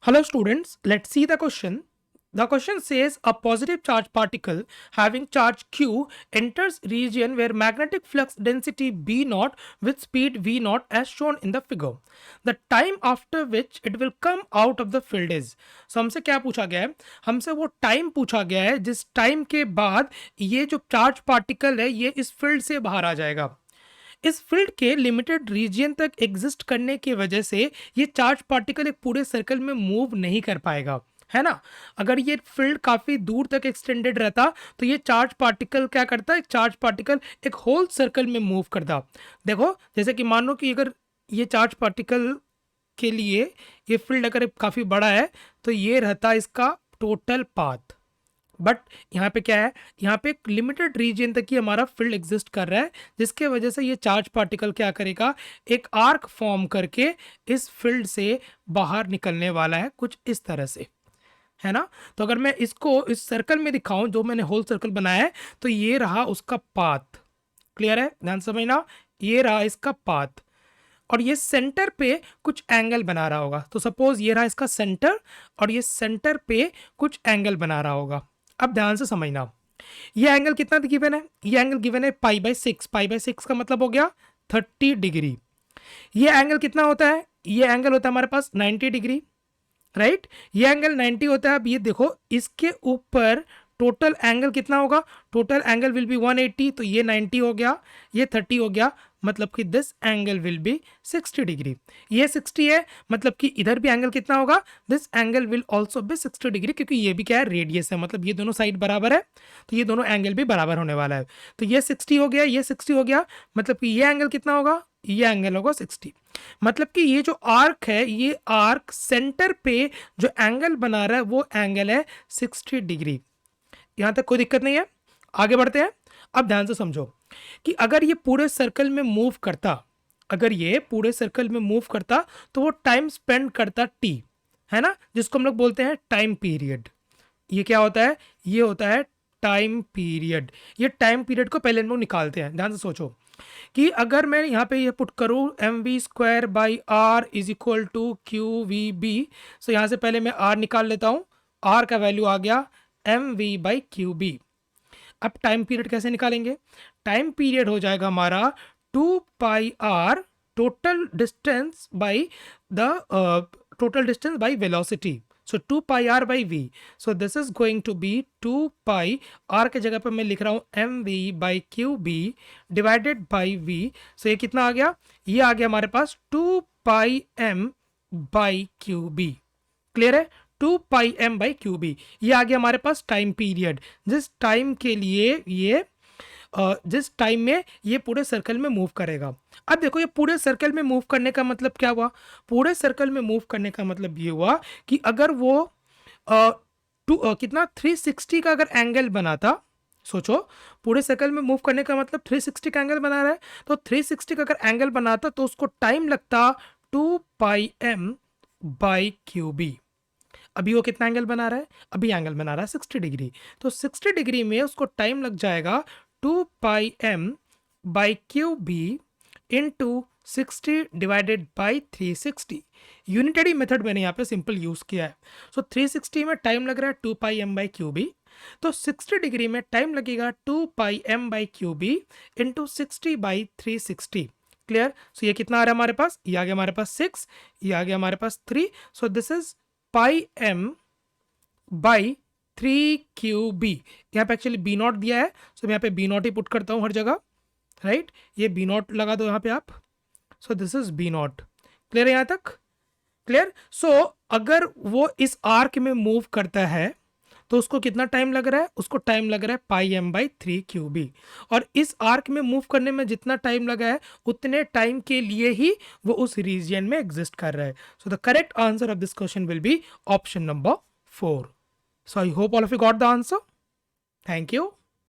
Hello students, let's see the question. The question says a positive charge particle having charge q enters region where magnetic flux density B naught with speed V naught as shown in the figure. The time after which it will come out of the field is. So हमसे क्या पूछा गया है? हमसे वो time पूछा गया है जिस टाइम के बाद ये जो चार्ज पार्टिकल है ये इस फील्ड से बाहर आ जाएगा. इस फील्ड के लिमिटेड रीजन तक एग्जिस्ट करने की वजह से ये चार्ज पार्टिकल एक पूरे सर्कल में मूव नहीं कर पाएगा, है ना. अगर ये फील्ड काफी दूर तक एक्सटेंडेड रहता तो ये चार्ज पार्टिकल क्या करता है, चार्ज पार्टिकल एक होल सर्कल में मूव करता. देखो जैसे कि मान लो कि अगर ये चार्ज पार्टिकल के लिए ये फील्ड अगर काफी बड़ा है तो ये रहता इसका टोटल पाथ. बट यहाँ पे क्या है, यहाँ पे एक लिमिटेड रीजन तक ही हमारा फील्ड एग्जिस्ट कर रहा है जिसके वजह से ये चार्ज पार्टिकल क्या करेगा, एक आर्क फॉर्म करके इस फील्ड से बाहर निकलने वाला है कुछ इस तरह से, है ना. तो अगर मैं इसको इस सर्कल में दिखाऊं जो मैंने होल सर्कल बनाया है तो ये रहा उसका पाथ. क्लियर है, ध्यान समझना. ये रहा इसका पाथ और ये सेंटर पे कुछ एंगल बना रहा होगा. तो सपोज ये रहा इसका सेंटर और ये सेंटर पे कुछ एंगल बना रहा होगा. अब ध्यान से समझना, ये एंगल कितना गिवन है, ये एंगल गिवन है π/6. π/6 का मतलब हो गया 30 डिग्री. ये एंगल कितना होता है, ये एंगल होता है हमारे पास 90 डिग्री, राइट. ये एंगल 90 होता है. अब ये देखो इसके ऊपर टोटल एंगल कितना होगा, टोटल एंगल विल बी 180. तो ये 90 हो गया, ये 30 हो गया, मतलब कि this angle will be 60 degree. ये 60 है मतलब कि इधर भी एंगल कितना होगा, this angle will also be 60 degree, क्योंकि ये भी क्या है, रेडियस है, मतलब ये दोनों साइड बराबर है तो ये दोनों एंगल भी बराबर होने वाला है. तो ये 60 हो गया, ये 60 हो गया, मतलब कि ये एंगल कितना होगा, ये एंगल होगा 60. मतलब कि ये जो आर्क है, ये आर्क सेंटर पे जो एंगल बना रहा है वो एंगल है 60 डिग्री. यहां तक कोई दिक्कत नहीं है, आगे बढ़ते हैं. अब ध्यान से समझो कि अगर ये पूरे सर्कल में मूव करता, अगर ये पूरे सर्कल में मूव करता तो वो टाइम स्पेंड करता टी, है ना, जिसको हम लोग बोलते हैं टाइम पीरियड. ये क्या होता है, ये होता है टाइम पीरियड. ये टाइम पीरियड को पहले हम लोग निकालते हैं. ध्यान से सोचो कि अगर मैं यहाँ पे ये पुट करूँ mv²/r is equal to QVB. So यहाँ से पहले मैं r निकाल लेता हूँ. r का वैल्यू आ गया mv/QB. अब टाइम पीरियड कैसे निकालेंगे, टाइम पीरियड हो जाएगा हमारा 2πr total distance by the total distance by velocity. So 2πr/v. So this is going to be 2π, r के जगह पर मैं लिख रहा हूँ mv/QB डिवाइडेड बाई v. सो ये कितना आ गया, ये आ गया हमारे पास 2πm/QB. क्लियर है, 2πm/QB. ये आ गया हमारे पास टाइम पीरियड, जिस टाइम के लिए ये जिस टाइम में ये पूरे सर्कल में मूव करेगा. अब देखो ये पूरे सर्कल में मूव करने का मतलब क्या हुआ, पूरे सर्कल में मूव करने का मतलब ये हुआ कि अगर वो कितना 360 का अगर एंगल बनाता, सोचो पूरे सर्कल में मूव करने का मतलब 360 का एंगल बना रहा है, तो 360 का अगर एंगल बनाता तो उसको टाइम लगता 2πm/QB. अभी वो कितना एंगल बना रहा है, अभी एंगल बना रहा है 60 डिग्री. तो 60 डिग्री में उसको टाइम लग जाएगा 2πm/QB into 60 divided by 360. Unitary method मैंने यहाँ पे सिंपल यूज किया है. सो 360 में टाइम लग रहा है 2πm/QB, तो 60 डिग्री में टाइम लगेगा 2πm/QB इंटू 60/360. क्लियर. सो ये कितना आ रहा है हमारे पास, ये आ गया हमारे पास 6, ये आ गया हमारे पास 3. सो दिस इज πm/3QB. यहाँ पे एक्चुअली बी नॉट दिया है, सो मैं यहाँ पे बी नॉट ही पुट करता हूँ हर जगह, राइट. ये बी नॉट लगा दो यहाँ पे आप. So this is B naught. Clear है यहाँ तक, क्लियर. सो अगर वो इस आर्क में मूव करता है तो उसको कितना टाइम लग रहा है, उसको टाइम लग रहा है πm/3QB. और इस आर्क में मूव करने में जितना टाइम लगा है उतने टाइम के लिए ही वो उस रीजन में एग्जिस्ट कर रहा है. So the correct answer of this question will be option number 4. So I hope all of you got the answer. Thank you.